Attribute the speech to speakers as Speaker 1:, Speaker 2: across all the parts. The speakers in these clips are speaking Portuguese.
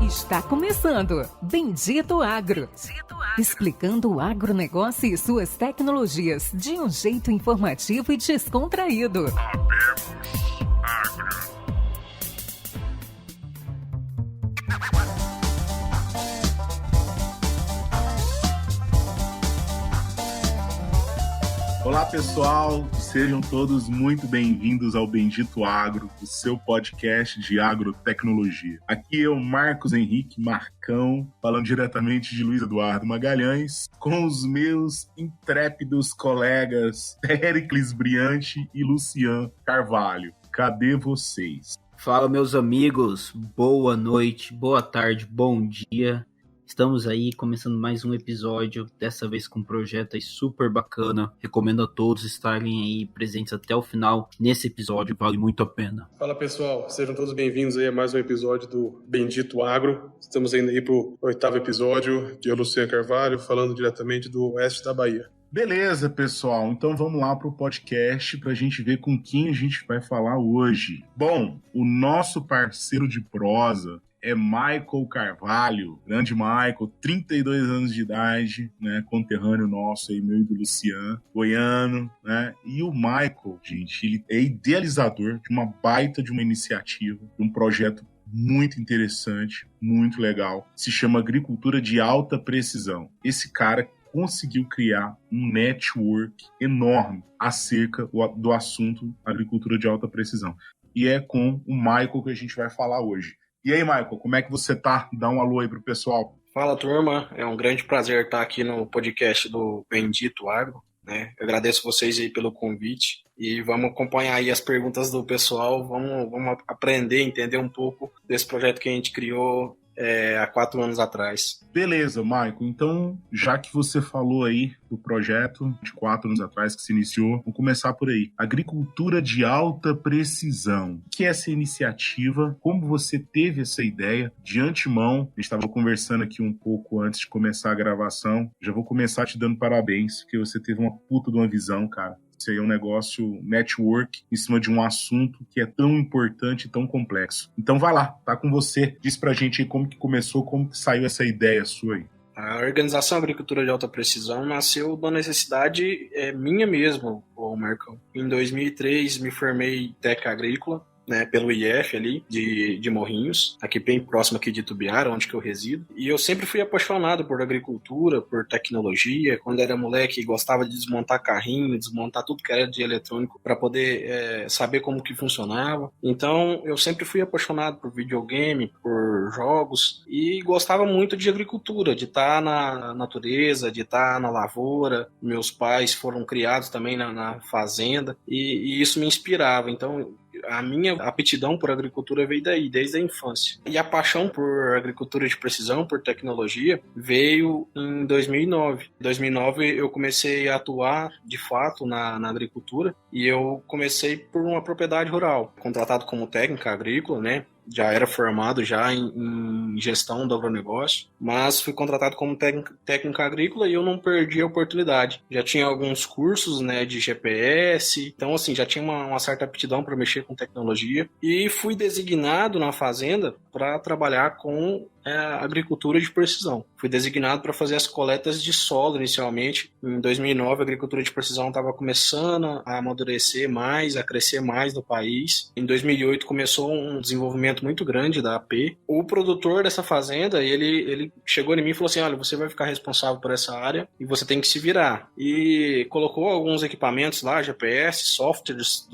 Speaker 1: Está começando Bendito Agro. Explicando o agronegócio e suas tecnologias de um jeito informativo e descontraído.
Speaker 2: Olá pessoal, sejam todos muito bem-vindos ao Bendito Agro, o seu podcast de agrotecnologia. Aqui eu, Marcos Henrique Marcão, falando diretamente de Luiz Eduardo Magalhães, com os meus intrépidos colegas Péricles Briante e Lucian Carvalho. Cadê vocês?
Speaker 3: Fala, meus amigos, boa noite, boa tarde, bom dia. Estamos aí começando mais um episódio, dessa vez com um projeto aí super bacana. Recomendo a todos estarem aí presentes até o final nesse episódio, vale muito a pena.
Speaker 4: Fala pessoal, sejam todos bem-vindos aí a mais um episódio do Bendito Agro. Estamos indo aí pro 8º episódio, de Lucian Carvalho, falando diretamente do oeste da Bahia.
Speaker 2: Beleza, pessoal, então vamos lá pro podcast pra gente ver com quem a gente vai falar hoje. Bom, o nosso parceiro de prosa é Michael Carvalho, grande Michael, 32 anos de idade, né, conterrâneo nosso aí, meu e do Lucian, goiano, né, e o Michael, gente, ele é idealizador de uma baita de uma iniciativa, de um projeto muito interessante, muito legal, se chama Agricultura de Alta Precisão. Esse cara conseguiu criar um network enorme acerca do assunto agricultura de alta precisão. E é com o Michael que a gente vai falar hoje. E aí, Michael, como é que você tá? Dá um alô aí pro pessoal.
Speaker 5: Fala, turma. É um grande prazer estar aqui no podcast do Bendito Agro, né? Eu agradeço vocês aí pelo convite e vamos acompanhar aí as perguntas do pessoal, vamos aprender, entender um pouco desse projeto que a gente criou há 4 anos atrás.
Speaker 2: Beleza, Michael. Então, já que você falou aí do projeto de 4 anos atrás que se iniciou, vamos começar por aí. Agricultura de alta precisão. O que é essa iniciativa? Como você teve essa ideia? De antemão, a gente estava conversando aqui um pouco antes de começar a gravação. Já vou começar te dando parabéns, porque você teve uma puta de uma visão, cara. Isso aí é um negócio network em cima de um assunto que é tão importante e tão complexo. Então vai lá, tá com você. Diz pra gente aí como que começou, como que saiu essa ideia sua aí.
Speaker 5: A organização Agricultura de Alta Precisão nasceu da necessidade minha mesmo, Marcão. Em 2003 me formei técnico agrícola, né, pelo IF ali, de Morrinhos, aqui bem próximo aqui de Tubiara, onde que eu resido. E eu sempre fui apaixonado por agricultura, por tecnologia. Quando era moleque, gostava de desmontar carrinho, desmontar tudo que era de eletrônico para poder saber como que funcionava. Então, eu sempre fui apaixonado por videogame, por jogos e gostava muito de agricultura, de estar na natureza, de estar na lavoura. Meus pais foram criados também na fazenda e isso me inspirava. Então, a minha aptidão por agricultura veio daí, desde a infância. E a paixão por agricultura de precisão, por tecnologia, veio em 2009. Em 2009 eu comecei a atuar, de fato, na agricultura, e eu comecei por uma propriedade rural, contratado como técnico agrícola, né? Já era formado já em gestão do agronegócio, mas fui contratado como técnico agrícola e eu não perdi a oportunidade. Já tinha alguns cursos, né, de GPS, então assim, já tinha uma certa aptidão para mexer com tecnologia e fui designado na fazenda para trabalhar com agricultura de precisão. Fui designado para fazer as coletas de solo inicialmente. Em 2009 a agricultura de precisão estava começando a amadurecer mais, a crescer mais no país. Em 2008 começou um desenvolvimento muito grande da AP. O produtor dessa fazenda, ele chegou em mim e falou assim, olha, você vai ficar responsável por essa área e você tem que se virar. E colocou alguns equipamentos lá, GPS, softwares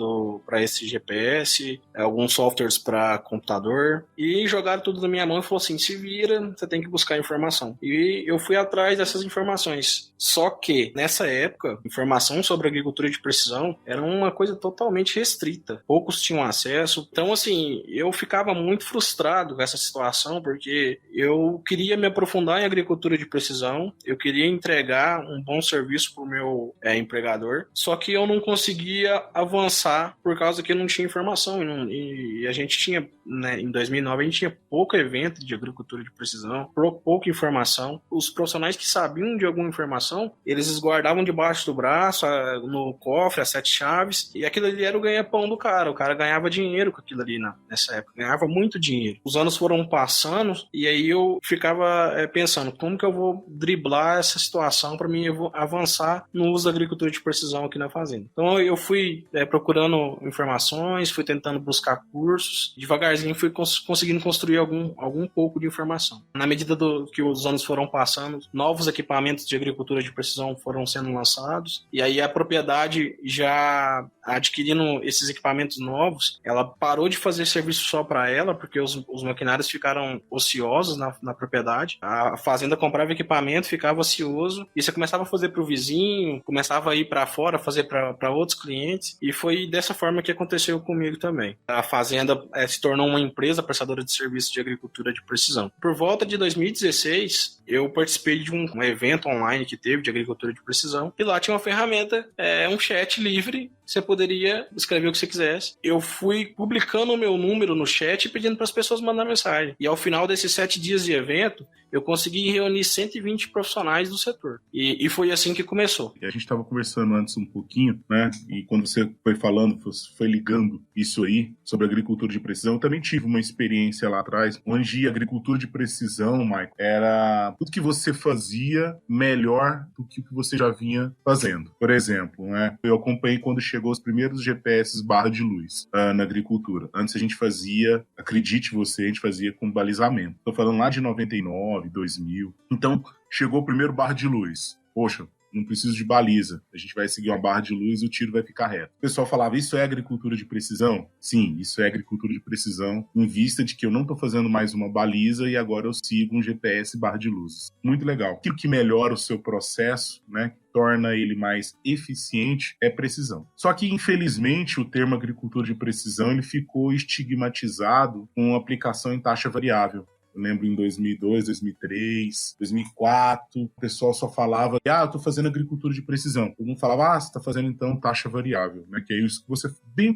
Speaker 5: para esse GPS, alguns softwares para computador, e jogaram tudo na minha mão e falou assim, se vira, você tem que buscar informação. E eu fui atrás dessas informações. Só que, nessa época, informação sobre agricultura de precisão era uma coisa totalmente restrita. Poucos tinham acesso. Então, assim, eu ficava muito frustrado com essa situação, porque eu queria me aprofundar em agricultura de precisão, eu queria entregar um bom serviço para o meu empregador, só que eu não conseguia avançar por causa que eu não tinha informação. E a gente tinha, né, em 2009, a gente tinha pouco evento de agricultura agricultura de precisão, pouca informação. Os profissionais que sabiam de alguma informação, eles guardavam debaixo do braço, no cofre, as 7 chaves, e aquilo ali era o ganha-pão do cara. O cara ganhava dinheiro com aquilo ali nessa época, ganhava muito dinheiro. Os anos foram passando, e aí eu ficava pensando, como que eu vou driblar essa situação para mim avançar no uso da agricultura de precisão aqui na fazenda. Então eu fui procurando informações, fui tentando buscar cursos, devagarzinho fui conseguindo construir algum pouco de informação. Na medida que os anos foram passando, novos equipamentos de agricultura de precisão foram sendo lançados, e aí a propriedade, já adquirindo esses equipamentos novos, ela parou de fazer serviço só para ela, porque os maquinários ficaram ociosos na propriedade. A fazenda comprava equipamento, ficava ocioso, e você começava a fazer para o vizinho, começava a ir para fora, fazer para outros clientes, e foi dessa forma que aconteceu comigo também. A fazenda se tornou uma empresa prestadora de serviços de agricultura de precisão. Por volta de 2016, eu participei de um evento online que teve de agricultura de precisão, e lá tinha uma ferramenta, um chat livre, você poderia escrever o que você quisesse. Eu fui publicando o meu número no chat e pedindo para as pessoas mandar mensagem. E ao final desses 7 dias de evento, eu consegui reunir 120 profissionais do setor. E foi assim que começou.
Speaker 2: A gente estava conversando antes um pouquinho, né? E quando você foi falando, você foi ligando isso aí sobre agricultura de precisão, eu também tive uma experiência lá atrás, onde a agricultura de precisão, Michael, era tudo que você fazia melhor do que o que você já vinha fazendo. Por exemplo, né? Eu acompanhei quando chegou os primeiros GPS barra de luz na agricultura. Antes a gente fazia, acredite você, a gente fazia com balizamento. Estou falando lá de 99, 2000. Então, chegou o primeiro barra de luz. Poxa, não preciso de baliza. A gente vai seguir uma barra de luz e o tiro vai ficar reto. O pessoal falava, isso é agricultura de precisão? Sim, isso é agricultura de precisão, em vista de que eu não estou fazendo mais uma baliza e agora eu sigo um GPS barra de luzes. Muito legal. Aquilo que melhora o seu processo, né, torna ele mais eficiente, é precisão. Só que, infelizmente, o termo agricultura de precisão ele ficou estigmatizado com aplicação em taxa variável. Eu lembro em 2002, 2003, 2004, o pessoal só falava, eu tô fazendo agricultura de precisão. Todo mundo falava, você tá fazendo então taxa variável, né? Que é isso que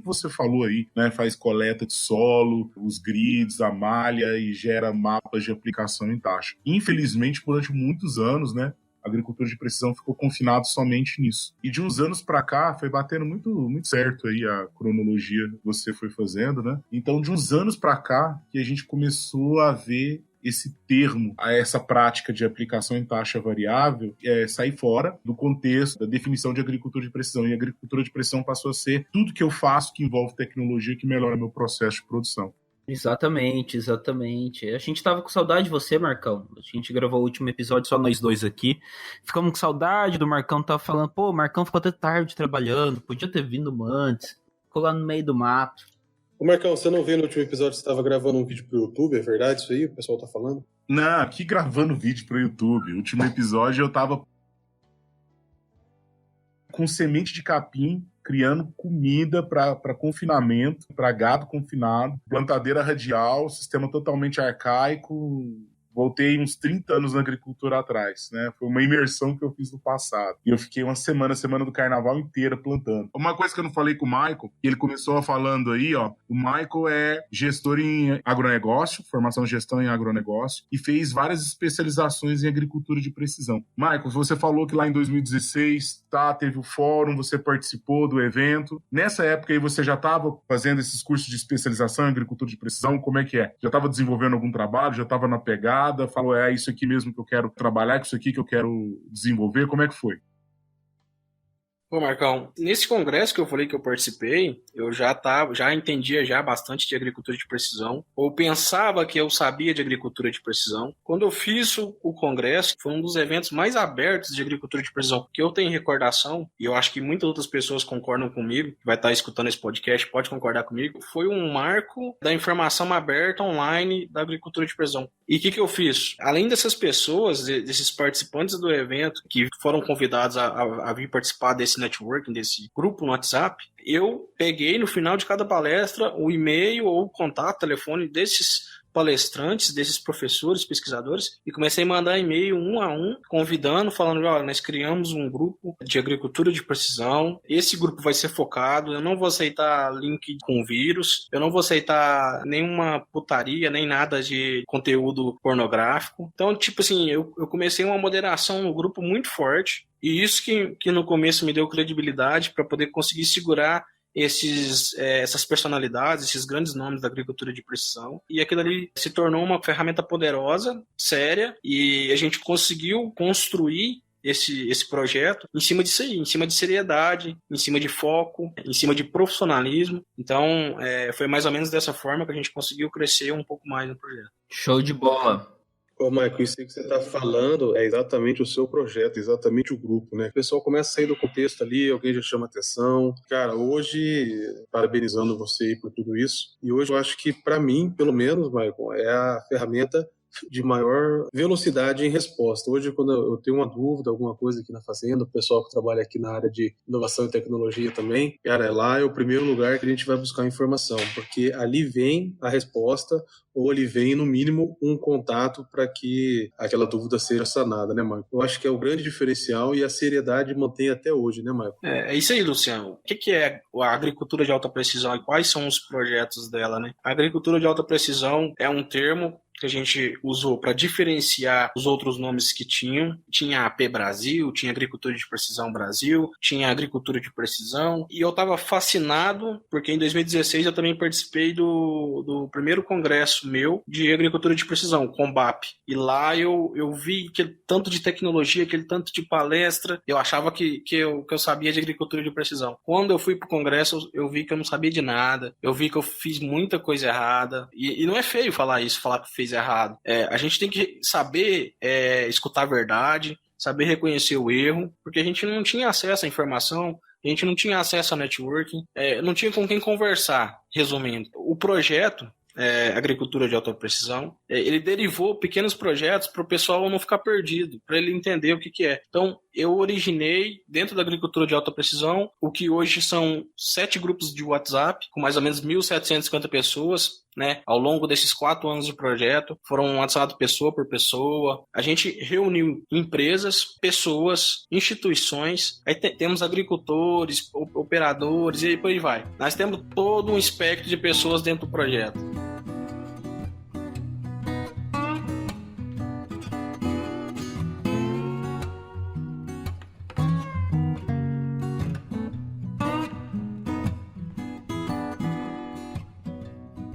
Speaker 2: você falou aí, né? Faz coleta de solo, os grids, a malha e gera mapas de aplicação em taxa. Infelizmente, durante muitos anos, né? A agricultura de precisão ficou confinado somente nisso. E de uns anos para cá, foi batendo muito, muito certo aí a cronologia que você foi fazendo, né? Então, de uns anos para cá, que a gente começou a ver esse termo, essa prática de aplicação em taxa variável, sair fora do contexto da definição de agricultura de precisão. E a agricultura de precisão passou a ser tudo que eu faço que envolve tecnologia que melhora meu processo de produção.
Speaker 3: Exatamente. A gente tava com saudade de você, Marcão. A gente gravou o último episódio só nós dois aqui. Ficamos com saudade do Marcão, tava falando, o Marcão ficou até tarde trabalhando, podia ter vindo antes, ficou lá no meio do mato.
Speaker 4: Ô Marcão, você não viu no último episódio que você estava gravando um vídeo pro YouTube, é verdade isso aí? O pessoal tá falando?
Speaker 2: Não, aqui gravando vídeo pro YouTube. O último episódio eu tava com semente de capim, criando comida para confinamento, para gado confinado, plantadeira radial, sistema totalmente arcaico. Voltei uns 30 anos na agricultura atrás, né? Foi uma imersão que eu fiz no passado. E eu fiquei uma semana do carnaval inteira plantando. Uma coisa que eu não falei com o Michael, que ele começou falando aí, ó. O Michael é gestor em agronegócio, formação em gestão em agronegócio, e fez várias especializações em agricultura de precisão. Michael, você falou que lá em 2016, teve o fórum, você participou do evento. Nessa época aí você já estava fazendo esses cursos de especialização em agricultura de precisão? Como é que é? Já estava desenvolvendo algum trabalho? Já estava na pegada? Falou, é isso aqui mesmo que eu quero trabalhar, é isso aqui que eu quero desenvolver? Como é que foi?
Speaker 5: Pô, Marcão, nesse congresso que eu falei que eu participei, eu já entendia já bastante de agricultura de precisão, ou pensava que eu sabia de agricultura de precisão. Quando eu fiz o congresso, foi um dos eventos mais abertos de agricultura de precisão que eu tenho recordação, e eu acho que muitas outras pessoas concordam comigo, que vai estar escutando esse podcast, pode concordar comigo, foi um marco da informação aberta online da agricultura de precisão. E o que eu fiz? Além dessas pessoas, desses participantes do evento, que foram convidados a vir participar desse networking, desse grupo no WhatsApp, eu peguei no final de cada palestra o e-mail ou o contato, telefone desses palestrantes, desses professores, pesquisadores, e comecei a mandar e-mail um a um, convidando, falando, olha, nós criamos um grupo de agricultura de precisão, esse grupo vai ser focado, eu não vou aceitar link com vírus, eu não vou aceitar nenhuma putaria, nem nada de conteúdo pornográfico. Então, tipo assim, eu comecei uma moderação no grupo muito forte, e isso que no começo me deu credibilidade para poder conseguir segurar essas personalidades, esses grandes nomes da agricultura de precisão, e aquilo ali se tornou uma ferramenta poderosa, séria, e a gente conseguiu construir esse projeto em cima disso aí, em cima de seriedade, em cima de foco, em cima de profissionalismo. Então, foi mais ou menos dessa forma que a gente conseguiu crescer um pouco mais no projeto.
Speaker 3: Show de bola!
Speaker 4: Ô, Michael, isso aí que você está falando é exatamente o seu projeto, exatamente o grupo, né? O pessoal começa a sair do contexto ali, alguém já chama atenção. Cara, hoje, parabenizando você aí por tudo isso, e hoje eu acho que, para mim, pelo menos, Michael, é a ferramenta de maior velocidade em resposta. Hoje, quando eu tenho uma dúvida, alguma coisa aqui na fazenda, o pessoal que trabalha aqui na área de inovação e tecnologia também, cara, lá é o primeiro lugar que a gente vai buscar informação, porque ali vem a resposta, ou ali vem, no mínimo, um contato para que aquela dúvida seja sanada, né, Marco? Eu acho que é o grande diferencial e a seriedade mantém até hoje, né, Marco?
Speaker 5: É isso aí, Luciano. O que é a agricultura de alta precisão e quais são os projetos dela, né? A agricultura de alta precisão é um termo que a gente usou para diferenciar os outros nomes que tinham. Tinha a AP Brasil, tinha Agricultura de Precisão Brasil, tinha Agricultura de Precisão, e eu estava fascinado porque em 2016 eu também participei do primeiro congresso meu de Agricultura de Precisão, COMBAP, e lá eu vi aquele tanto de tecnologia, aquele tanto de palestra, eu achava que eu sabia de Agricultura de Precisão. Quando eu fui para o congresso, eu vi que eu não sabia de nada, eu vi que eu fiz muita coisa errada, e não é feio falar isso, falar que fez errado. A gente tem que saber escutar a verdade, saber reconhecer o erro, porque a gente não tinha acesso à informação, a gente não tinha acesso a networking, não tinha com quem conversar, resumindo. O projeto Agricultura de Alta Precisão, ele derivou pequenos projetos para o pessoal não ficar perdido, para ele entender o que é. Então, eu originei, dentro da Agricultura de Alta Precisão, o que hoje são 7 grupos de WhatsApp, com mais ou menos 1.750 pessoas, né? Ao longo desses 4 anos de projeto, foram adicionados pessoa por pessoa. A gente reuniu empresas, pessoas, instituições, aí temos agricultores, operadores, e por aí vai. Nós temos todo um espectro de pessoas dentro do projeto.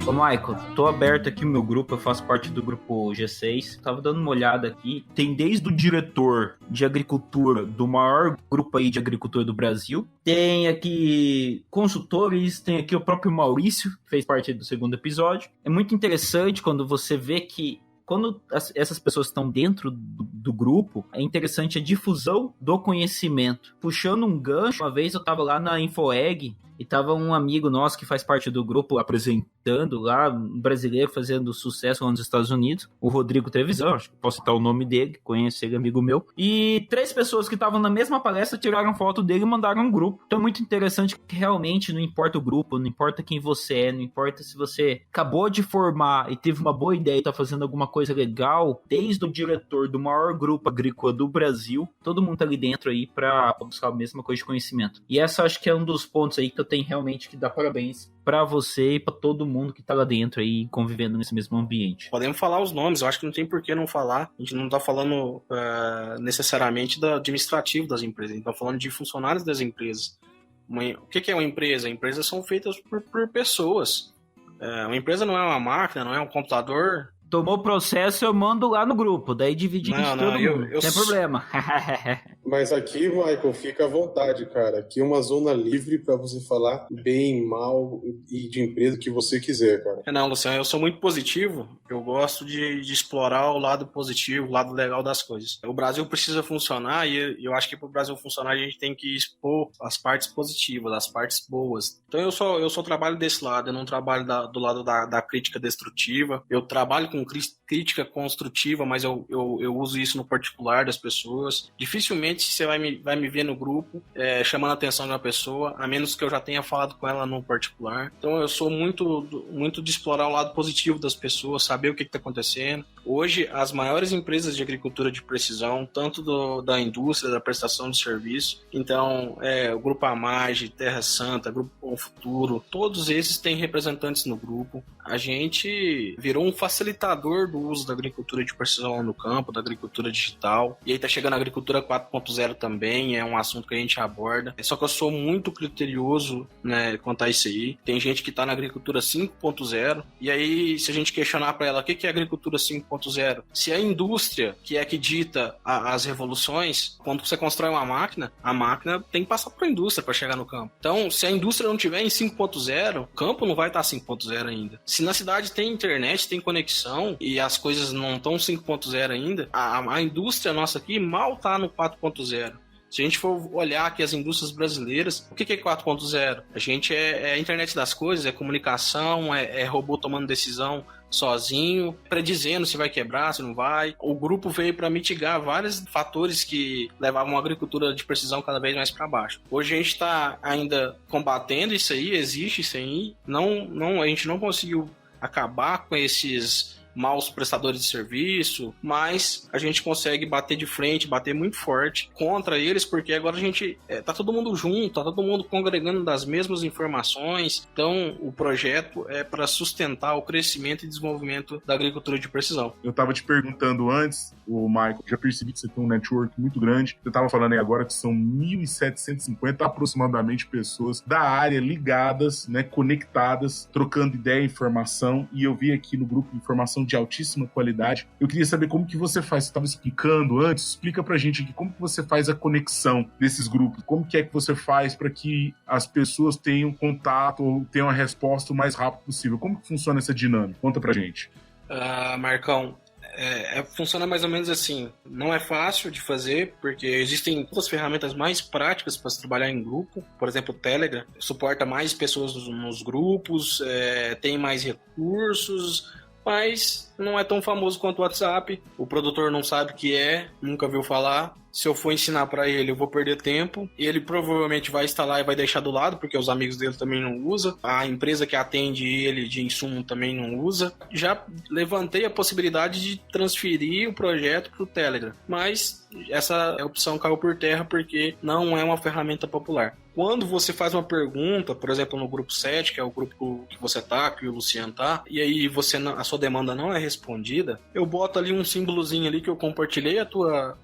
Speaker 3: Ô, Michael, tô aberto aqui no meu grupo, eu faço parte do grupo G6, tava dando uma olhada aqui, tem desde o diretor de agricultura do maior grupo aí de agricultura do Brasil, tem aqui consultores, tem aqui o próprio Maurício, que fez parte do segundo episódio. É muito interessante quando você vê que quando essas pessoas estão dentro do grupo, é interessante a difusão do conhecimento. Puxando um gancho, uma vez eu estava lá na InfoEg e tava um amigo nosso que faz parte do grupo apresentando lá, um brasileiro fazendo sucesso lá nos Estados Unidos, o Rodrigo Trevisan, acho que posso citar o nome dele, conheço ele, amigo meu, e 3 pessoas que estavam na mesma palestra tiraram foto dele e mandaram um grupo. Então é muito interessante que realmente não importa o grupo, não importa quem você é, não importa se você acabou de formar e teve uma boa ideia e tá fazendo alguma coisa legal, desde o diretor do maior grupo agrícola do Brasil, todo mundo tá ali dentro aí pra buscar a mesma coisa de conhecimento. E essa acho que é um dos pontos aí que eu tenho realmente que dar parabéns pra você e pra todo mundo que tá lá dentro aí convivendo nesse mesmo ambiente.
Speaker 5: Podemos falar os nomes, eu acho que não tem por que não falar. A gente não tá falando necessariamente do administrativo das empresas, a gente tá falando de funcionários das empresas. O que é uma empresa? Empresas são feitas por pessoas. Uma empresa não é uma máquina, não é um computador.
Speaker 3: Tomou o processo, eu mando lá no grupo, daí dividi com todo mundo, sem problema.
Speaker 4: Mas aqui, Michael, fica à vontade, cara. Aqui é uma zona livre pra você falar bem, mal e de empresa que você quiser, cara.
Speaker 5: Não, Luciano, eu sou muito positivo. Eu gosto de explorar o lado positivo, o lado legal das coisas. O Brasil precisa funcionar e eu acho que para o Brasil funcionar a gente tem que expor as partes positivas, as partes boas. Então eu só trabalho desse lado, eu não trabalho do lado da crítica destrutiva. Eu trabalho com crítica construtiva, mas eu uso isso no particular das pessoas. Dificilmente dificilmente você vai me ver no grupo chamando a atenção de uma pessoa, a menos que eu já tenha falado com ela no particular. Então eu sou muito de explorar o lado positivo das pessoas, saber o que está acontecendo. Hoje, as maiores empresas de agricultura de precisão, tanto da indústria, da prestação de serviço, então o Grupo Amage, Terra Santa, Grupo Bom Futuro, todos esses têm representantes no grupo. A gente virou um facilitador do uso da agricultura de precisão no campo, da agricultura digital. E aí tá chegando a agricultura 4.0 também, é um assunto que a gente aborda. Só que eu sou muito criterioso, né, quanto a isso aí. Tem gente que tá na agricultura 5.0, e aí se a gente questionar para ela o que é agricultura 5.0, se a indústria que é que dita as revoluções, quando você constrói uma máquina, a máquina tem que passar para a indústria para chegar no campo. Então, se a indústria não tiver em 5.0, o campo não vai estar 5.0 ainda. Se na cidade tem internet, tem conexão e as coisas não estão 5.0 ainda, a indústria nossa aqui mal está no 4.0. Se a gente for olhar aqui as indústrias brasileiras, o que é 4.0? A gente é a internet das coisas, é comunicação, é robô tomando decisão sozinho, predizendo se vai quebrar, se não vai. O grupo veio para mitigar vários fatores que levavam a agricultura de precisão cada vez mais para baixo. Hoje a gente está ainda combatendo isso aí, existe isso aí. A gente não conseguiu acabar com esses maus prestadores de serviço, mas a gente consegue bater de frente, bater muito forte contra eles, porque agora a gente tá todo mundo junto, tá todo mundo congregando das mesmas informações. Então o projeto é para sustentar o crescimento e desenvolvimento da agricultura de precisão.
Speaker 2: Eu estava te perguntando antes, o Michael, já percebi que você tem um network muito grande. Você estava falando aí agora que são 1.750 aproximadamente pessoas da área ligadas, né, conectadas, trocando ideia e informação, e eu vi aqui no grupo informação de altíssima qualidade. Eu queria saber como que você faz. Você estava explicando antes, explica pra gente aqui como que você faz a conexão desses grupos, como que é que você faz para que as pessoas tenham contato ou tenham a resposta o mais rápido possível. Como que funciona essa dinâmica? Conta pra gente.
Speaker 5: Marcão, funciona mais ou menos assim. Não é fácil de fazer, porque existem outras ferramentas mais práticas para se trabalhar em grupo. Por exemplo, o Telegram suporta mais pessoas nos grupos, tem mais recursos, mas não é tão famoso quanto o WhatsApp. O produtor não sabe o que nunca viu falar. Se eu for ensinar para ele, eu vou perder tempo. Ele provavelmente vai instalar e vai deixar do lado, porque os amigos dele também não usam. A empresa que atende ele de insumo também não usa. Já levantei a possibilidade de transferir o projeto para o Telegram, mas essa opção caiu por terra porque não é uma ferramenta popular. Quando você faz uma pergunta, por exemplo, no grupo 7, que é o grupo que você tá, que o Luciano tá, e aí a sua demanda não é respondida, eu boto ali um símbolozinho ali que eu compartilhei a tua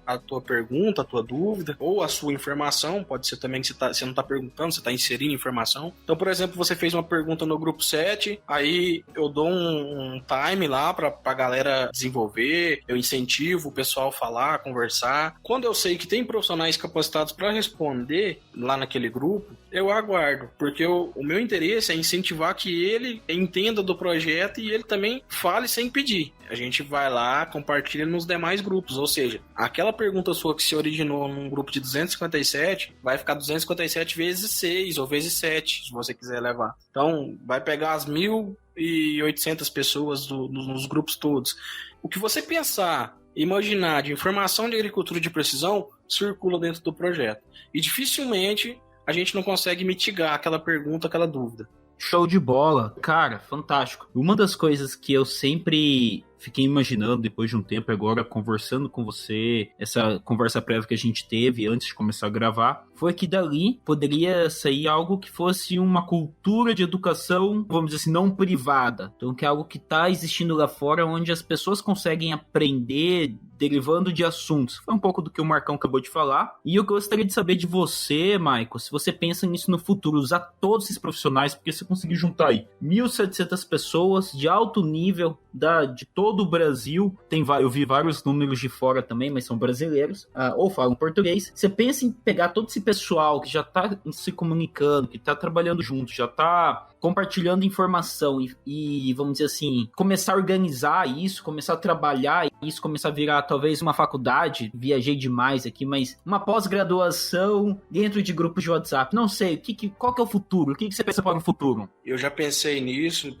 Speaker 5: pergunta, a tua dúvida, ou a sua informação. Pode ser também que você não tá perguntando, você tá inserindo informação. Então, por exemplo, você fez uma pergunta no grupo 7, aí eu dou um time lá pra galera desenvolver, eu incentivo o pessoal a falar, conversar. Quando eu sei que tem profissionais capacitados para responder lá naquele grupo, eu aguardo, porque o meu interesse é incentivar que ele entenda do projeto e ele também fale sem pedir. A gente vai lá, compartilha nos demais grupos, ou seja, aquela pergunta sua que se originou num grupo de 257, vai ficar 257 vezes 6 ou vezes 7, se você quiser levar. Então, vai pegar as 1.800 pessoas nos grupos todos. O que você pensar, imaginar de informação de agricultura de precisão, circula dentro do projeto. E dificilmente a gente não consegue mitigar aquela pergunta, aquela dúvida.
Speaker 3: Show de bola. Cara, fantástico. Uma das coisas que eu sempre fiquei imaginando depois de um tempo, agora conversando com você, essa conversa prévia que a gente teve antes de começar a gravar, foi que dali poderia sair algo que fosse uma cultura de educação, vamos dizer assim, não privada. Então, que é algo que está existindo lá fora, onde as pessoas conseguem aprender derivando de assuntos. Foi um pouco do que o Marcão acabou de falar. E eu gostaria de saber de você, Michael, se você pensa nisso no futuro, usar todos esses profissionais, porque você conseguiu juntar aí 1.700 pessoas de alto nível de todo o Brasil. Eu vi vários números de fora também, mas são brasileiros, ou falam português. Você pensa em pegar todo esse pessoal que já está se comunicando, que está trabalhando junto, já está compartilhando informação e, vamos dizer assim, começar a organizar isso, começar a trabalhar isso, começar a virar talvez uma faculdade, viajei demais aqui, mas uma pós-graduação dentro de grupos de WhatsApp, não sei, qual que é o futuro? O que você pensa para o futuro?
Speaker 5: Eu já pensei nisso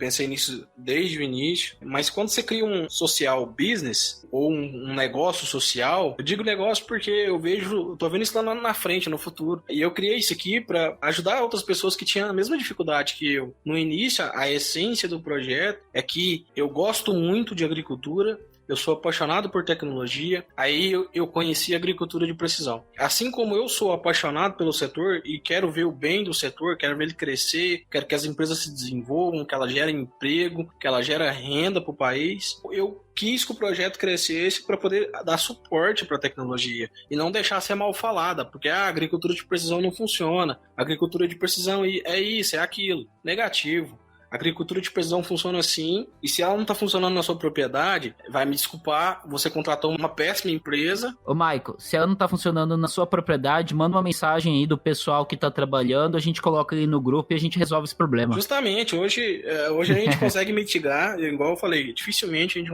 Speaker 5: desde o início, mas quando você cria um social business ou um negócio social, eu digo negócio porque eu tô vendo isso lá na frente, no futuro, e eu criei isso aqui para ajudar outras pessoas que tinham a mesma dificuldade que eu. No início, a essência do projeto é que eu gosto muito de agricultura, eu sou apaixonado por tecnologia, aí eu conheci a agricultura de precisão. Assim como eu sou apaixonado pelo setor e quero ver o bem do setor, quero ver ele crescer, quero que as empresas se desenvolvam, que ela gerem emprego, que ela gere renda para o país, eu quis que o projeto crescesse para poder dar suporte para a tecnologia e não deixar ser mal falada, porque a agricultura de precisão não funciona, a agricultura de precisão é isso, é aquilo, negativo. A agricultura de precisão funciona assim, e se ela não está funcionando na sua propriedade, vai me desculpar, você contratou uma péssima empresa.
Speaker 3: Ô, Michael, se ela não está funcionando na sua propriedade, manda uma mensagem aí do pessoal que está trabalhando, a gente coloca ele no grupo e a gente resolve esse problema.
Speaker 5: Justamente, hoje a gente consegue mitigar, igual eu falei, dificilmente a gente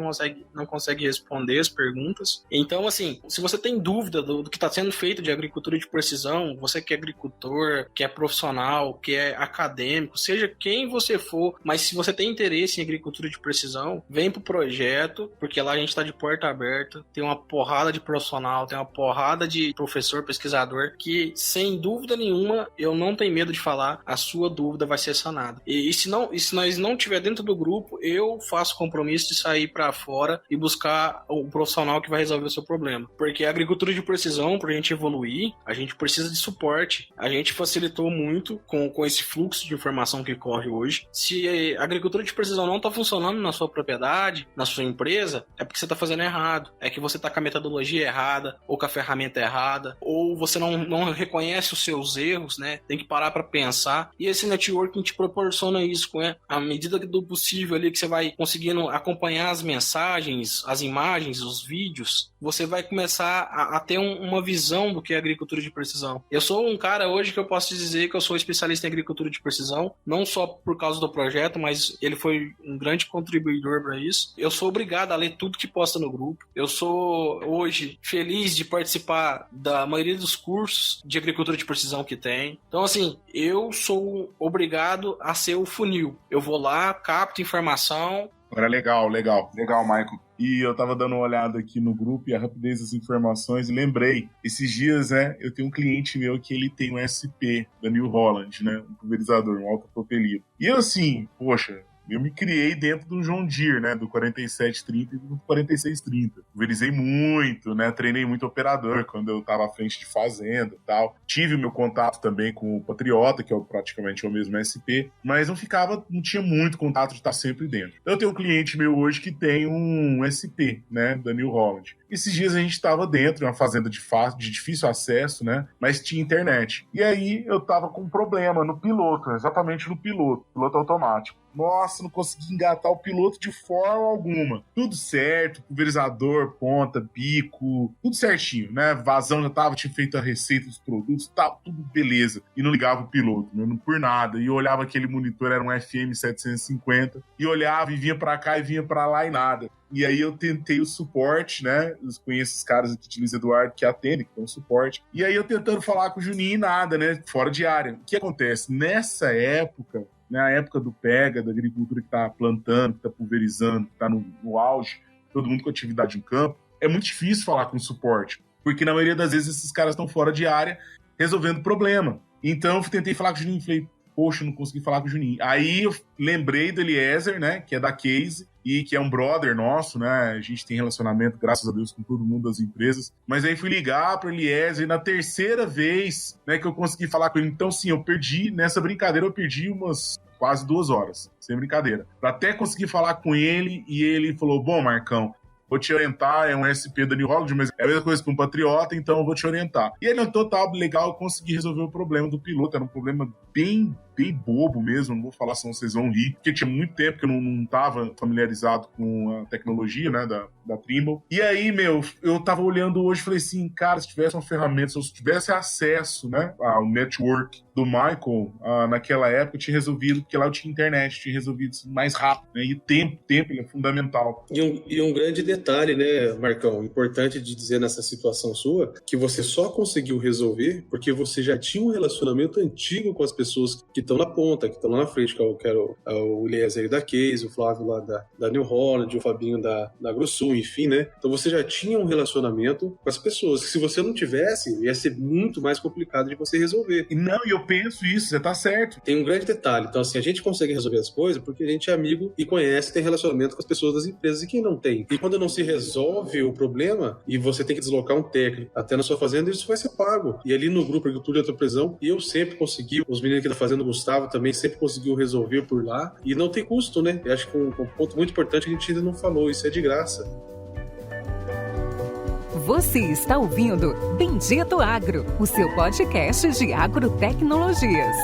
Speaker 5: não consegue responder as perguntas. Então, assim, se você tem dúvida do que está sendo feito de agricultura de precisão, você que é agricultor, que é profissional, que é acadêmico, seja quem você for, mas se você tem interesse em agricultura de precisão, vem pro projeto, porque lá a gente tá de porta aberta, tem uma porrada de profissional, tem uma porrada de professor, pesquisador, que sem dúvida nenhuma, eu não tenho medo de falar, a sua dúvida vai ser sanada. E se nós não tiver dentro do grupo, eu faço compromisso de sair para fora e buscar o profissional que vai resolver o seu problema. Porque a agricultura de precisão, pra gente evoluir, a gente precisa de suporte. A gente facilitou muito com esse fluxo de informação que corre hoje. Se a agricultura de precisão não está funcionando na sua propriedade, na sua empresa, é porque você está fazendo errado. É que você está com a metodologia errada, ou com a ferramenta errada, ou você não reconhece os seus erros, né? Tem que parar para pensar. E esse networking te proporciona isso, né? À medida do possível ali que você vai conseguindo acompanhar as mensagens, as imagens, os vídeos, você vai começar a ter uma visão do que é agricultura de precisão. Eu sou um cara hoje que eu posso dizer que eu sou especialista em agricultura de precisão, não só por causa do projeto, mas ele foi um grande contribuidor para isso. Eu sou obrigado a ler tudo que posta no grupo. Eu sou hoje feliz de participar da maioria dos cursos de agricultura de precisão que tem. Então, assim, eu sou obrigado a ser o funil. Eu vou lá, capto informação.
Speaker 2: Agora, legal, Michael. E eu tava dando uma olhada aqui no grupo e a rapidez das informações e lembrei, esses dias, né, eu tenho um cliente meu que ele tem um SP da New Holland, né, um pulverizador, um autopropelido. E eu assim, poxa, eu me criei dentro do John Deere, né, do 4730 e do 4630. Pulverizei muito, né, treinei muito operador quando eu estava à frente de fazenda e tal. Tive o meu contato também com o Patriota, que é praticamente o mesmo SP, mas não tinha muito contato de estar sempre dentro. Eu tenho um cliente meu hoje que tem um SP, né, da New Holland. Esses dias a gente estava dentro de uma fazenda de difícil acesso, né, mas tinha internet. E aí eu estava com um problema no piloto, exatamente no piloto automático. Nossa, não consegui engatar o piloto de forma alguma. Tudo certo, pulverizador, ponta, bico, tudo certinho, né? Vazão tinha feito a receita dos produtos, tudo beleza. E não ligava o piloto, não por nada. E eu olhava aquele monitor, era um FM 750, e olhava e vinha pra cá e vinha pra lá e nada. E aí eu tentei o suporte, né? Eu conheço esses caras aqui de Luiz Eduardo que atendem, que dão suporte. E aí eu tentando falar com o Juninho e nada, né? Fora de área. O que acontece? Nessa época, né, a época do pega, da agricultura que está plantando, que está pulverizando, que está no auge, todo mundo com atividade em campo, é muito difícil falar com suporte, porque na maioria das vezes esses caras estão fora de área resolvendo problema. Então eu tentei falar com o Juninho e falei, poxa, não consegui falar com o Juninho. Aí eu lembrei do Eliezer, né, que é da Case, e que é um brother nosso, né, a gente tem relacionamento, graças a Deus, com todo mundo das empresas, mas aí fui ligar para o Eliezer, e na terceira vez, né, que eu consegui falar com ele, então sim, nessa brincadeira eu perdi umas quase 2 horas, sem brincadeira, para até conseguir falar com ele, e ele falou, bom, Marcão, vou te orientar, é um SP da New Holland, mas é a mesma coisa que um Patriota, então eu vou te orientar. E aí, no total, legal, eu consegui resolver o problema do piloto, era um problema bem bem bobo mesmo, não vou falar senão vocês vão rir, porque tinha muito tempo que eu não tava familiarizado com a tecnologia, né, da Trimble. E aí, eu tava olhando hoje e falei assim, cara, se tivesse uma ferramenta, se eu tivesse acesso, né, ao network do Michael, naquela época eu tinha resolvido, porque lá eu tinha internet, tinha resolvido isso mais rápido, né, e tempo ele é fundamental.
Speaker 4: E um grande detalhe, né, Marcão, importante de dizer nessa situação sua, que você só conseguiu resolver porque você já tinha um relacionamento antigo com as pessoas que estão na ponta, que estão lá na frente, que era o Eliezer da Case, o Flávio lá da New Holland, o Fabinho da AgroSul, enfim, né? Então você já tinha um relacionamento com as pessoas, que se você não tivesse, ia ser muito mais complicado de você resolver.
Speaker 2: E eu penso isso, você tá certo.
Speaker 4: Tem um grande detalhe, então assim, a gente consegue resolver as coisas porque a gente é amigo e conhece, tem relacionamento com as pessoas das empresas, e quem não tem. E quando não se resolve o problema e você tem que deslocar um técnico até na sua fazenda, isso vai ser pago. E ali no grupo Agricultura de Alta Precisão, eu sempre consegui, os meninos aqui da fazenda, o Gustavo também sempre conseguiu resolver por lá, e não tem custo, né? Eu acho que um ponto muito importante que a gente ainda não falou, isso é de graça.
Speaker 1: Você está ouvindo Bendito Agro, o seu podcast de agrotecnologias.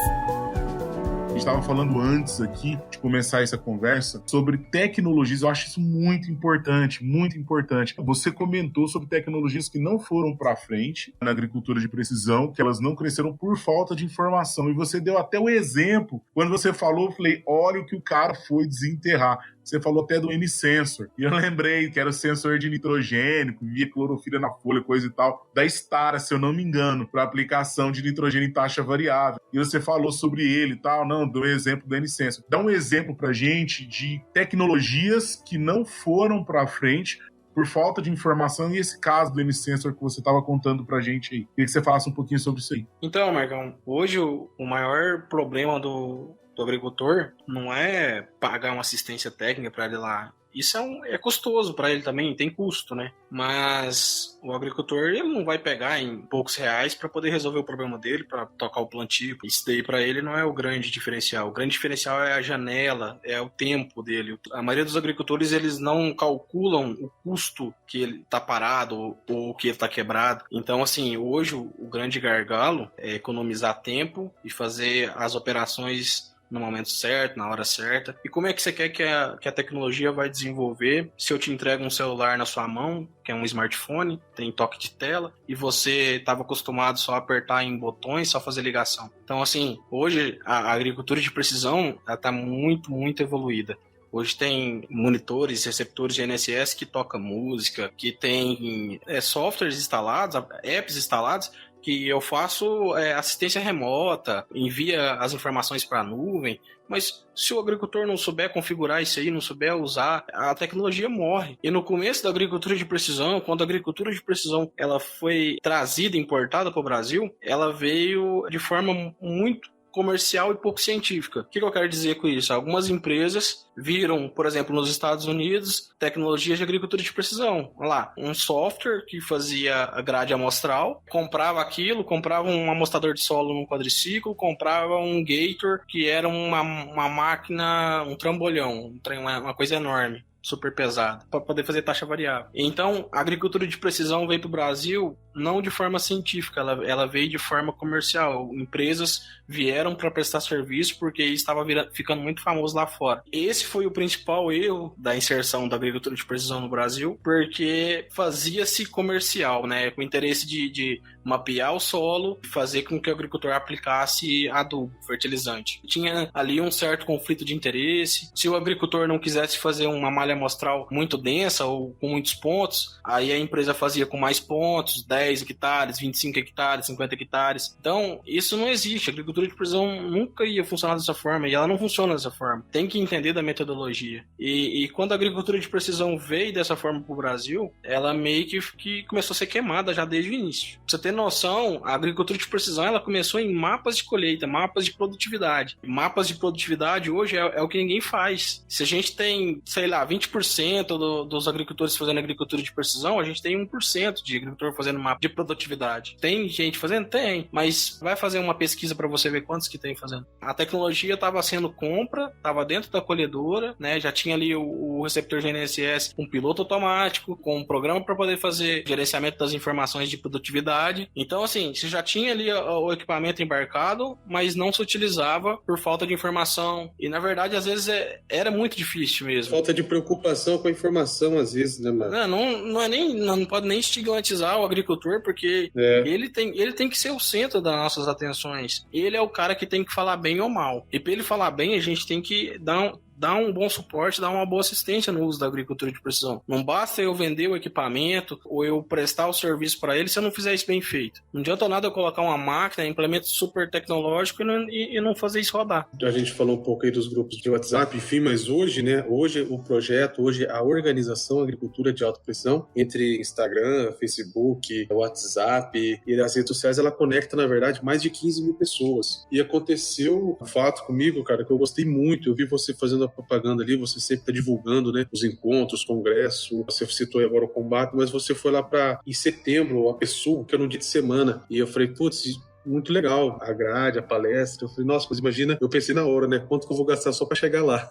Speaker 2: A gente estava falando antes aqui de começar essa conversa sobre tecnologias. Eu acho isso muito importante, muito importante. Você comentou sobre tecnologias que não foram para frente na agricultura de precisão, que elas não cresceram por falta de informação. E você deu até o exemplo. Quando você falou, eu falei, olha o que o cara foi desenterrar. Você falou até do N-Sensor. E eu lembrei que era o sensor de nitrogênio, que via clorofila na folha, coisa e tal, da Stara, se eu não me engano, para aplicação de nitrogênio em taxa variável. E você falou sobre ele e tal, deu um exemplo do N-Sensor. Dá um exemplo pra gente de tecnologias que não foram para frente por falta de informação, e esse caso do N-Sensor que você estava contando pra gente aí. Queria que você falasse um pouquinho sobre isso aí.
Speaker 5: Então, Marcão, hoje o maior problema do agricultor não é pagar uma assistência técnica para ele lá. Isso é custoso para ele também, tem custo, né? Mas o agricultor, ele não vai pegar em poucos reais para poder resolver o problema dele, para tocar o plantio. Isso daí para ele não é o grande diferencial. O grande diferencial é a janela, é o tempo dele. A maioria dos agricultores, eles não calculam o custo que ele está parado ou que ele está quebrado. Então, assim, hoje o grande gargalo é economizar tempo e fazer as operações no momento certo, na hora certa. E como é que você quer que a tecnologia vai desenvolver se eu te entrego um celular na sua mão, que é um smartphone, tem toque de tela, e você estava acostumado só a apertar em botões, só fazer ligação? Então, assim, hoje a agricultura de precisão está muito, muito evoluída. Hoje tem monitores, receptores de GNSS que tocam música, que tem softwares instalados, apps instalados, que eu faço assistência remota, envia as informações para a nuvem, mas se o agricultor não souber configurar isso aí, não souber usar, a tecnologia morre. E no começo da agricultura de precisão, quando a agricultura de precisão ela foi trazida, importada para o Brasil, ela veio de forma muito comercial e pouco científica. O que eu quero dizer com isso? Algumas empresas viram, por exemplo, nos Estados Unidos, tecnologias de agricultura de precisão. Olha lá, um software que fazia a grade amostral, comprava aquilo, comprava um amostrador de solo num quadriciclo, comprava um Gator, que era uma máquina, um trambolhão, uma coisa enorme, super pesada, para poder fazer taxa variável. Então, a agricultura de precisão veio para o Brasil não de forma científica, ela veio de forma comercial. Empresas vieram para prestar serviço porque estava ficando muito famoso lá fora. Esse foi o principal erro da inserção da agricultura de precisão no Brasil, porque fazia-se comercial, né, com o interesse de mapear o solo e fazer com que o agricultor aplicasse adubo, fertilizante. Tinha ali um certo conflito de interesse. Se o agricultor não quisesse fazer uma malha amostral muito densa ou com muitos pontos, aí a empresa fazia com mais pontos, 10 hectares, 25 hectares, 50 hectares. Então, isso não existe. A agricultura de precisão nunca ia funcionar dessa forma, e ela não funciona dessa forma. Tem que entender da metodologia. E quando a agricultura de precisão veio dessa forma para o Brasil, ela meio que começou a ser queimada já desde o início. Pra você ter noção, a agricultura de precisão ela começou em mapas de colheita, mapas de produtividade. Mapas de produtividade hoje é o que ninguém faz. Se a gente tem, sei lá, 20% dos agricultores fazendo agricultura de precisão, a gente tem 1% de agricultor fazendo mapa de produtividade. Tem gente fazendo? Tem. Mas vai fazer uma pesquisa para você ver quantos que tem fazendo. A tecnologia estava sendo compra, estava dentro da colhedora, né? Já tinha ali o receptor GNSS com piloto automático, com um programa para poder fazer gerenciamento das informações de produtividade. né? Então, assim, você já tinha ali o equipamento embarcado, mas não se utilizava por falta de informação. E, na verdade, às vezes era muito difícil mesmo.
Speaker 4: Falta de preocupação com a informação, às vezes, né, mano?
Speaker 5: Não pode nem estigmatizar o agricultor, porque ele tem que ser o centro das nossas atenções. Ele é o cara que tem que falar bem ou mal. E para ele falar bem, a gente tem que dar um bom suporte, dar uma boa assistência no uso da agricultura de precisão. Não basta eu vender o equipamento ou eu prestar o serviço para ele se eu não fizer isso bem feito. Não adianta nada eu colocar uma máquina, implemento super tecnológico e não fazer isso rodar.
Speaker 4: A gente falou um pouco aí dos grupos de WhatsApp, enfim, mas hoje, né, o projeto, a organização Agricultura de Alta Pressão, entre Instagram, Facebook, WhatsApp e as redes sociais, ela conecta, na verdade, mais de 15 mil pessoas. E aconteceu um fato comigo, cara, que eu gostei muito. Eu vi você fazendo a propaganda ali, você sempre está divulgando, né, os encontros, congresso, você citou agora o combate, mas você foi lá em setembro, a pessoa, que era um dia de semana, e eu falei, putz, muito legal, a grade, a palestra. Eu falei, nossa, mas imagina, eu pensei na hora, né, quanto que eu vou gastar só pra chegar lá.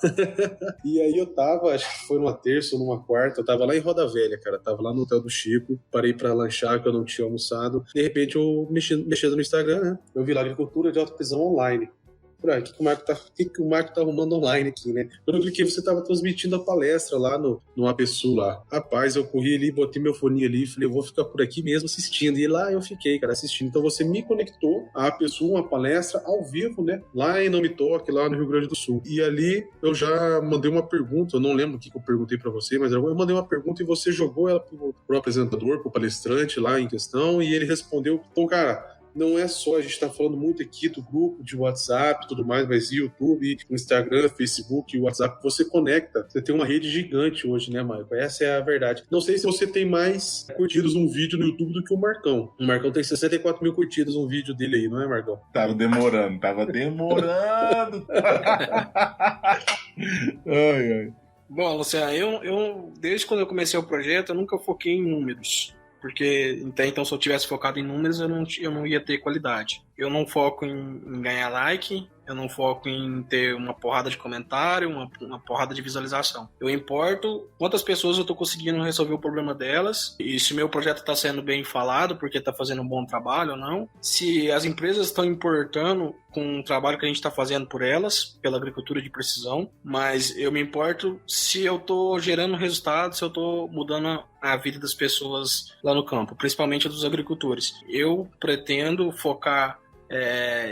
Speaker 4: E aí eu tava, acho que foi numa terça ou numa quarta, eu tava lá em Roda Velha, cara, tava lá no Hotel do Chico, parei pra lanchar, que eu não tinha almoçado. De repente eu mexendo no Instagram, né, eu vi lá Agricultura de Alta Precisão Online. O que o Marco tá arrumando online aqui, né? Quando eu cliquei, você tava transmitindo a palestra lá no APSU lá. Rapaz, eu corri ali, botei meu fone ali, falei, eu vou ficar por aqui mesmo assistindo. E lá eu fiquei, cara, assistindo. Então você me conectou à APSU, uma palestra ao vivo, né? Lá em Nome Toque, lá no Rio Grande do Sul. E ali eu já mandei uma pergunta, eu não lembro o que eu perguntei pra você, mas eu mandei uma pergunta e você jogou ela pro apresentador, pro palestrante lá em questão, e ele respondeu. Então, cara, não é só, a gente está falando muito aqui do grupo de WhatsApp e tudo mais, mas YouTube, Instagram, Facebook, WhatsApp, você conecta. Você tem uma rede gigante hoje, né, Marco? Essa é a verdade. Não sei se você tem mais curtidas um vídeo no YouTube do que o Marcão. O Marcão tem 64 mil curtidas um vídeo dele aí, não é, Marcão?
Speaker 2: Tava demorando. Ai.
Speaker 5: Bom, Luciano, eu desde quando eu comecei o projeto, eu nunca foquei em números. Porque até então, se eu tivesse focado em números, eu não ia ter qualidade. Eu não foco em ganhar like, eu não foco em ter uma porrada de comentário, uma porrada de visualização. Eu importo quantas pessoas eu estou conseguindo resolver o problema delas, e se meu projeto está sendo bem falado, porque está fazendo um bom trabalho ou não. Se as empresas estão importando com o trabalho que a gente está fazendo por elas, pela agricultura de precisão, mas eu me importo se eu estou gerando resultados, se eu estou mudando a vida das pessoas lá no campo, principalmente dos agricultores. Eu pretendo focar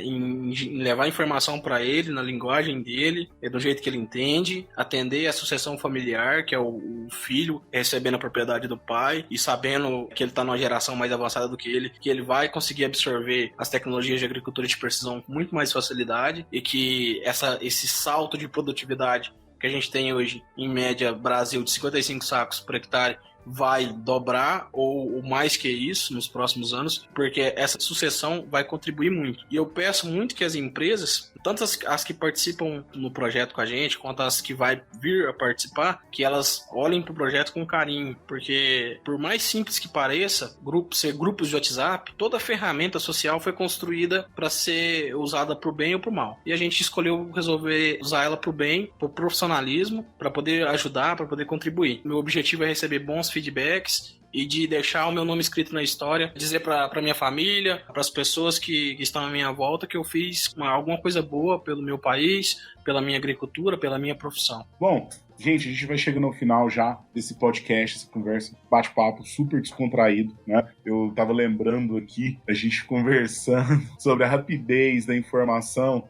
Speaker 5: em levar informação para ele, na linguagem dele, do jeito que ele entende, atender a sucessão familiar, que é o filho recebendo a propriedade do pai e sabendo que ele está numa geração mais avançada do que ele vai conseguir absorver as tecnologias de agricultura de precisão com muito mais facilidade, e que esse salto de produtividade que a gente tem hoje, em média, Brasil, de 55 sacos por hectare, vai dobrar ou mais que isso nos próximos anos, porque essa sucessão vai contribuir muito. E eu peço muito que as empresas, tanto as que participam no projeto com a gente, quanto as que vai vir a participar, que elas olhem para o projeto com carinho, porque por mais simples que pareça, ser grupos de WhatsApp, toda ferramenta social foi construída para ser usada para o bem ou para o mal. E a gente escolheu resolver usar ela para o bem, para o profissionalismo, para poder ajudar, para poder contribuir. Meu objetivo é receber bons feedbacks e de deixar o meu nome escrito na história, dizer para minha família, para as pessoas que estão à minha volta, que eu fiz alguma coisa boa pelo meu país, pela minha agricultura, pela minha profissão.
Speaker 2: Bom, gente, a gente vai chegando ao final já desse podcast, essa conversa, bate-papo super descontraído, né? Eu tava lembrando aqui, a gente conversando sobre a rapidez da informação.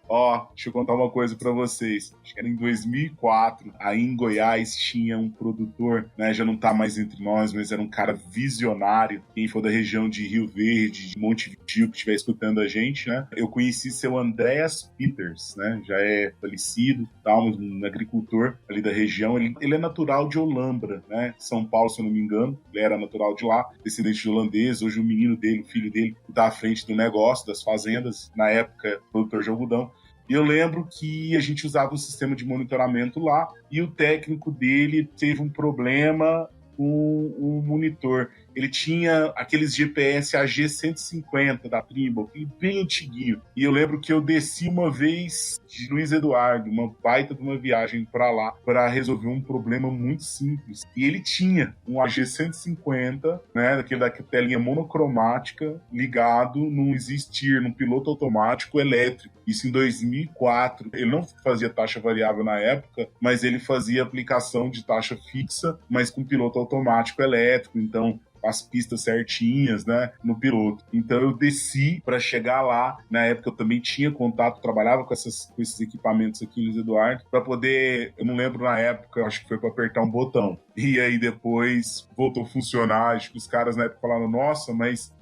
Speaker 2: Deixa eu contar uma coisa pra vocês. Acho que era em 2004, aí em Goiás tinha um produtor, né? Já não tá mais entre nós, mas era um cara visionário. Quem for da região de Rio Verde, de Montevideo, que estiver escutando a gente, né? Eu conheci seu Andreas Peters, né? Já é falecido, tal, mas um agricultor ali da região. Ele é natural de Olambra, né? São Paulo, se eu não me engano. Ele era natural de lá, descendente de holandês. Hoje o menino dele, o filho dele, está à frente do negócio, das fazendas, na época, produtor de algodão. E eu lembro que a gente usava um sistema de monitoramento lá e o técnico dele teve um problema com um monitor. ele tinha aqueles GPS AG150 da Trimble, bem antiguinho. E eu lembro que eu desci uma vez de Luiz Eduardo, uma baita de uma viagem para lá, para resolver um problema muito simples. E ele tinha um AG150, né, daquela telinha monocromática, ligado num existir, num piloto automático elétrico. Isso em 2004. Ele não fazia taxa variável na época, mas ele fazia aplicação de taxa fixa, mas com piloto automático elétrico. Então, as pistas certinhas, né, no piloto. Então eu desci para chegar lá. Na época eu também tinha contato, trabalhava com esses equipamentos aqui em Luiz Eduardo, para poder, eu não lembro na época, eu acho que foi para apertar um botão. E aí depois voltou a funcionar. Acho que os caras na época falaram, nossa, mas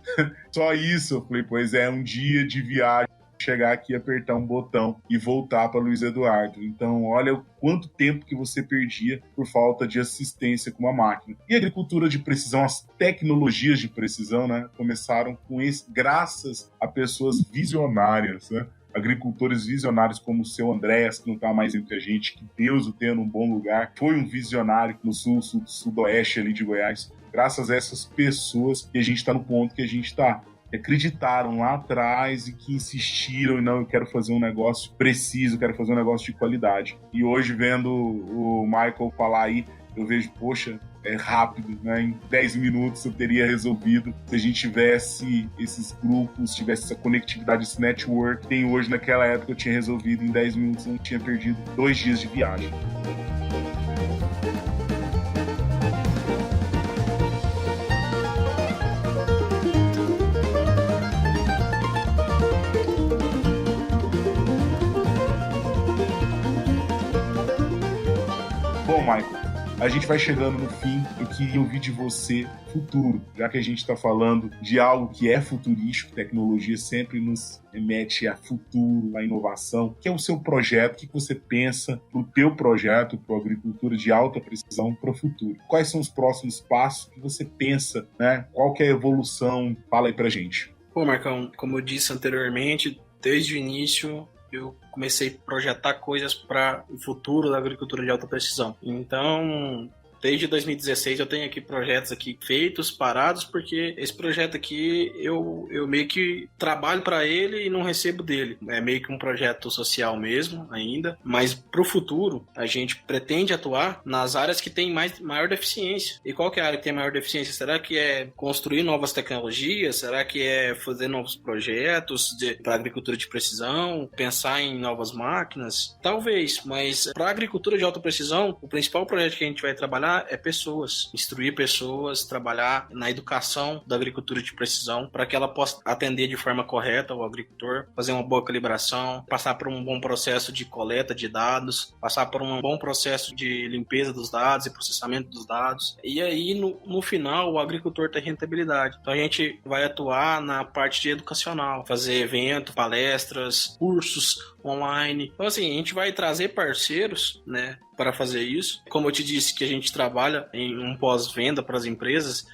Speaker 2: só isso? Eu falei, pois é, um dia de viagem, chegar aqui, apertar um botão e voltar para Luiz Eduardo. Então, olha o quanto tempo que você perdia por falta de assistência com uma máquina. E a agricultura de precisão, as tecnologias de precisão, né, começaram com isso, graças a pessoas visionárias, né? Agricultores visionários como o seu Andréas, que não está mais entre a gente, que Deus o tenha num bom lugar, foi um visionário no sudoeste ali de Goiás. Graças a essas pessoas que a gente está no ponto que a gente está. Que acreditaram lá atrás e que insistiram e não, eu quero fazer um negócio preciso, quero fazer um negócio de qualidade. E hoje, vendo o Michael falar aí, eu vejo, poxa, é rápido, né? Em 10 minutos eu teria resolvido. Se a gente tivesse esses grupos, tivesse essa conectividade, esse network, tem hoje, naquela época eu tinha resolvido em 10 minutos, eu não tinha perdido 2 dias de viagem. Bom, Michael, a gente vai chegando no fim. Eu queria ouvir de você futuro, já que a gente está falando de algo que é futurístico, tecnologia sempre nos remete a futuro, a inovação, que é o seu projeto, o que você pensa para o teu projeto, para a agricultura de alta precisão para o futuro. Quais são os próximos passos que você pensa, né? Qual que é a evolução? Fala aí pra gente.
Speaker 5: Pô, Marcão, como eu disse anteriormente, desde o início eu comecei a projetar coisas para o futuro da agricultura de alta precisão. Então, desde 2016 eu tenho aqui projetos aqui feitos, parados, porque esse projeto aqui eu meio que trabalho para ele e não recebo dele. É meio que um projeto social mesmo ainda, mas para o futuro a gente pretende atuar nas áreas que têm maior deficiência. E qual que é a área que tem maior deficiência? Será que é construir novas tecnologias? Será que é fazer novos projetos para agricultura de precisão? Pensar em novas máquinas? Talvez, mas para a agricultura de alta precisão, o principal projeto que a gente vai trabalhar é pessoas, instruir pessoas, trabalhar na educação da agricultura de precisão para que ela possa atender de forma correta o agricultor, fazer uma boa calibração, passar por um bom processo de coleta de dados, passar por um bom processo de limpeza dos dados e processamento dos dados. E aí, no final, o agricultor tem rentabilidade. Então a gente vai atuar na parte educacional, fazer eventos, palestras, cursos online. Então assim, a gente vai trazer parceiros, né, para fazer isso. Como eu te disse que a gente trabalha em um pós-venda para as empresas,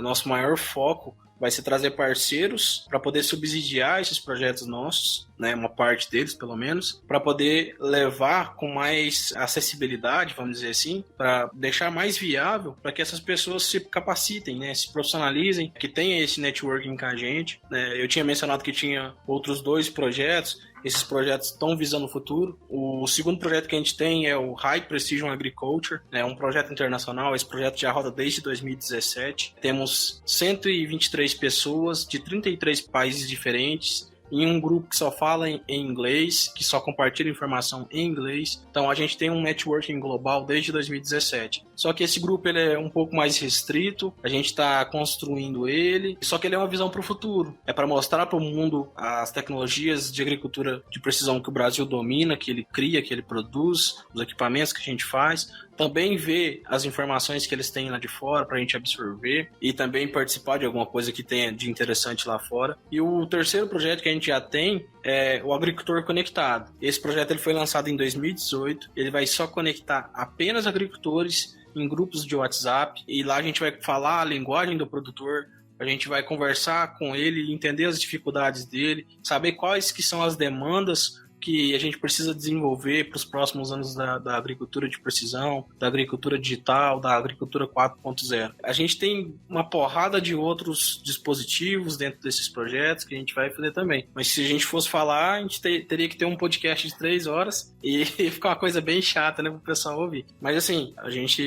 Speaker 5: nosso maior foco vai ser trazer parceiros para poder subsidiar esses projetos nossos, né, uma parte deles pelo menos, para poder levar com mais acessibilidade, vamos dizer assim, para deixar mais viável para que essas pessoas se capacitem, né, se profissionalizem, que tenha esse networking com a gente, né. Eu tinha mencionado que tinha outros 2 projetos. Esses projetos estão visando o futuro. O segundo projeto que a gente tem é o High Precision Agriculture, é um projeto internacional. Esse projeto já roda desde 2017. Temos 123 pessoas de 33 países diferentes, em um grupo que só fala em inglês, que só compartilha informação em inglês. Então a gente tem um networking global desde 2017. Só que esse grupo ele é um pouco mais restrito, a gente está construindo ele, só que ele é uma visão para o futuro. É para mostrar para o mundo as tecnologias de agricultura de precisão que o Brasil domina, que ele cria, que ele produz, os equipamentos que a gente faz. Também ver as informações que eles têm lá de fora para a gente absorver e também participar de alguma coisa que tenha de interessante lá fora. E o terceiro projeto que a gente já tem é o Agricultor Conectado. Esse projeto ele foi lançado em 2018, ele vai só conectar apenas agricultores em grupos de WhatsApp e lá a gente vai falar a linguagem do produtor, a gente vai conversar com ele, entender as dificuldades dele, saber quais que são as demandas que a gente precisa desenvolver para os próximos anos da agricultura de precisão, da agricultura digital, da agricultura 4.0. A gente tem uma porrada de outros dispositivos dentro desses projetos que a gente vai fazer também. Mas se a gente fosse falar, a gente teria que ter um podcast de 3 horas e ficar uma coisa bem chata, né, para o pessoal ouvir. Mas assim, a gente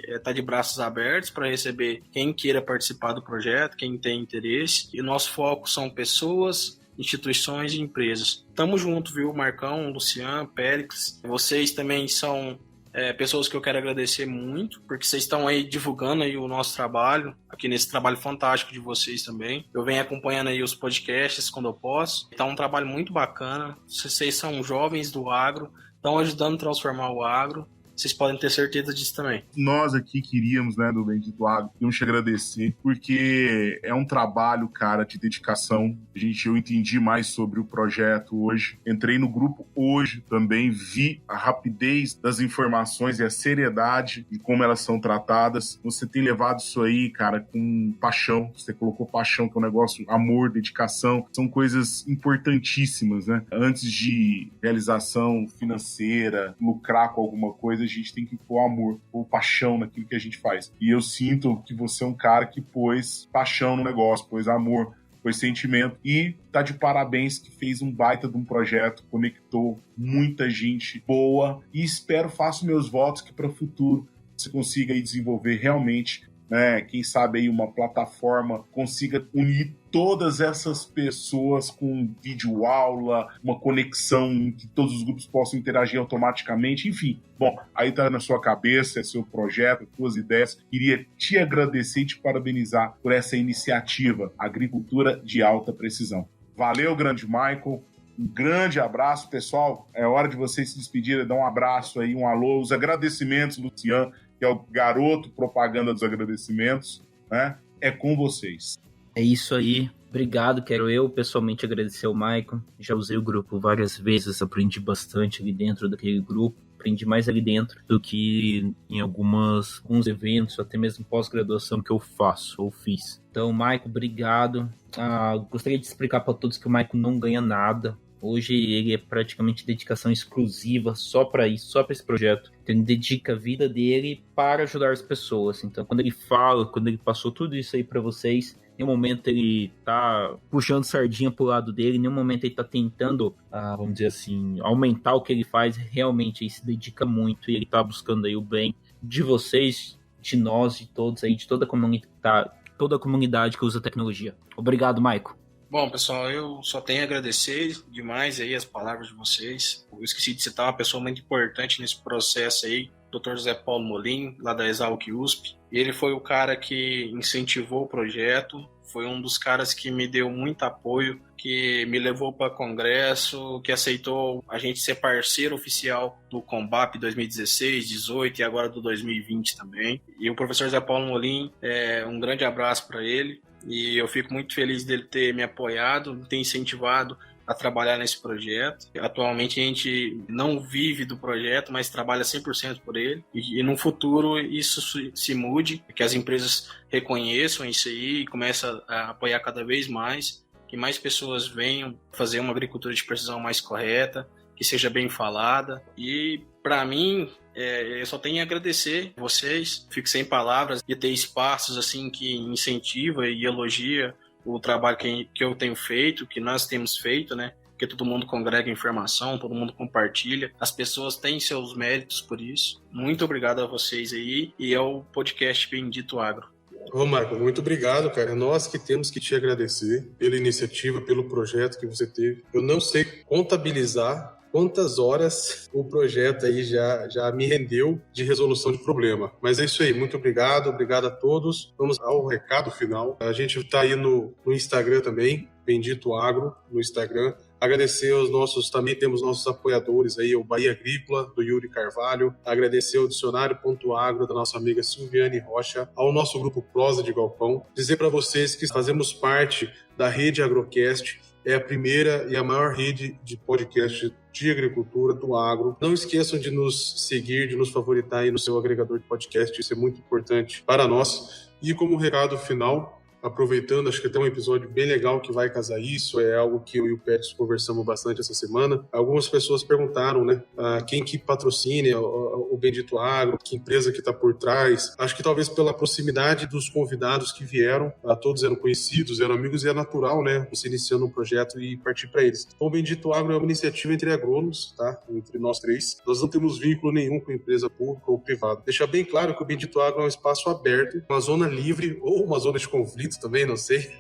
Speaker 5: está de braços abertos para receber quem queira participar do projeto, quem tem interesse. E o nosso foco são pessoas, instituições e empresas. Tamo junto, viu, Marcão, Luciano, Périx. Vocês também são pessoas que eu quero agradecer muito, porque vocês estão aí divulgando aí o nosso trabalho, aqui nesse trabalho fantástico de vocês também. Eu venho acompanhando aí os podcasts quando eu posso. Tá um trabalho muito bacana. Vocês são jovens do agro, estão ajudando a transformar o agro. Vocês podem ter certeza disso também.
Speaker 2: Nós aqui queríamos, né, do Bendito Agro, queríamos te agradecer, porque é um trabalho, cara, de dedicação. Eu entendi mais sobre o projeto hoje. Entrei no grupo hoje também, vi a rapidez das informações e a seriedade e como elas são tratadas. Você tem levado isso aí, cara, com paixão. Você colocou paixão, que é um negócio, amor, dedicação. São coisas importantíssimas, né? Antes de realização financeira, lucrar com alguma coisa, a gente tem que pôr amor, pôr paixão naquilo que a gente faz. E eu sinto que você é um cara que pôs paixão no negócio, pôs amor, pôs sentimento e tá de parabéns, que fez um baita de um projeto, conectou muita gente boa e faço meus votos que para o futuro você consiga aí desenvolver realmente, né, quem sabe aí uma plataforma consiga unir todas essas pessoas com vídeo aula, uma conexão em que todos os grupos possam interagir automaticamente, enfim. Bom, aí tá na sua cabeça, é seu projeto, suas ideias. Queria te agradecer e te parabenizar por essa iniciativa, Agricultura de Alta Precisão. Valeu, grande Michael. Um grande abraço, pessoal. É hora de vocês se despedirem, dar um abraço aí, um alô, os agradecimentos, Luciano, que é o garoto propaganda dos agradecimentos, né? É com vocês.
Speaker 3: É isso aí. Obrigado, quero eu pessoalmente agradecer ao Maicon. Já usei o grupo várias vezes, aprendi bastante ali dentro daquele grupo. Aprendi mais ali dentro do que em alguns eventos, até mesmo pós-graduação que eu faço ou fiz. Então, Maicon, obrigado. Gostaria de explicar para todos que o Maicon não ganha nada. Hoje ele é praticamente dedicação exclusiva só para isso, só para esse projeto. Então, ele dedica a vida dele para ajudar as pessoas. Então, quando ele passou tudo isso aí para vocês, em nenhum momento ele tá puxando sardinha pro lado dele, em nenhum momento ele tá tentando, vamos dizer assim, aumentar o que ele faz. Realmente ele se dedica muito e ele tá buscando aí o bem de vocês, de nós, de todos aí, de toda a comunidade que usa tecnologia. Obrigado, Maicon.
Speaker 5: Bom, pessoal, eu só tenho a agradecer demais aí as palavras de vocês. Eu esqueci de citar uma pessoa muito importante nesse processo aí, o Dr. José Paulo Molim, lá da Exalc USP. Ele foi o cara que incentivou o projeto, foi um dos caras que me deu muito apoio, que me levou para congresso, que aceitou a gente ser parceiro oficial do Combap 2016, 18 e agora do 2020 também. E o professor José Paulo Molim, um grande abraço para ele. E eu fico muito feliz dele ter me apoiado, ter incentivado a trabalhar nesse projeto. Atualmente a gente não vive do projeto, mas trabalha 100% por ele. E no futuro isso se mude, que as empresas reconheçam isso aí e comecem a apoiar cada vez mais, que mais pessoas venham fazer uma agricultura de precisão mais correta, que seja bem falada. E para mim, eu só tenho a agradecer vocês. Fico sem palavras de ter espaços assim que incentiva e elogia o trabalho que eu tenho feito, que nós temos feito, né? Porque todo mundo congrega informação, todo mundo compartilha. As pessoas têm seus méritos por isso. Muito obrigado a vocês aí e ao podcast Bendito Agro.
Speaker 4: Ô, Marco, muito obrigado, cara. Nós que temos que te agradecer pela iniciativa, pelo projeto que você teve. Eu não sei contabilizar quantas horas o projeto aí já me rendeu de resolução de problema. Mas é isso aí, muito obrigado a todos. Vamos ao recado final. A gente está aí no Instagram também, Bendito Agro, no Instagram. Agradecer também temos nossos apoiadores aí, o Bahia Agrícola, do Yuri Carvalho. Agradecer ao Dicionário.agro, da nossa amiga Silviane Rocha, ao nosso grupo Prosa de Galpão. Dizer para vocês que fazemos parte da rede Agrocast, é a primeira e a maior rede de podcast de agricultura do agro. Não esqueçam de nos seguir, de nos favoritar aí no seu agregador de podcast, isso é muito importante para nós. E como recado final, aproveitando, acho que tem um episódio bem legal que vai casar isso, é algo que eu e o Pets conversamos bastante essa semana. Algumas pessoas perguntaram, né, quem que patrocina o Bendito Agro, que empresa que está por trás. Acho que talvez pela proximidade dos convidados que vieram, todos eram conhecidos, eram amigos, e é natural, né, você iniciando um projeto e partir para eles. Então, o Bendito Agro é uma iniciativa entre agrônomos, tá? Entre nós três. Nós não temos vínculo nenhum com empresa pública ou privada. Deixar bem claro que o Bendito Agro é um espaço aberto, uma zona livre ou uma zona de conflito também, não sei,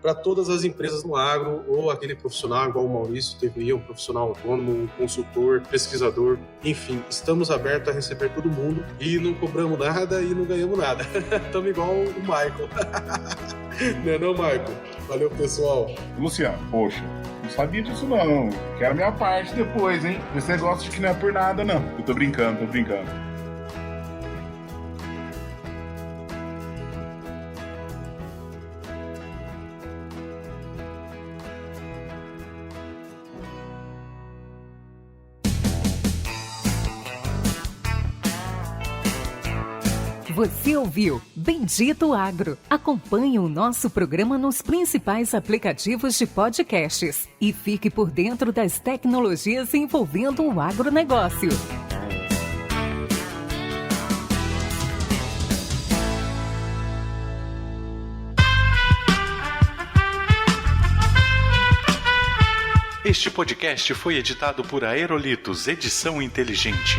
Speaker 4: para todas as empresas no agro, ou aquele profissional igual o Maurício teve aí, um profissional autônomo, um consultor, pesquisador, enfim, estamos abertos a receber todo mundo e não cobramos nada e não ganhamos nada. Estamos igual o Michael. Não é não, Michael? Valeu, pessoal.
Speaker 2: Luciano, poxa, não sabia disso não. Quero a minha parte depois, hein? Esse negócio de que não é por nada, não. Eu tô brincando.
Speaker 1: Você ouviu Bendito Agro. Acompanhe o nosso programa nos principais aplicativos de podcasts e fique por dentro das tecnologias envolvendo o agronegócio.
Speaker 6: Este podcast foi editado por Aerolitos Edição Inteligente.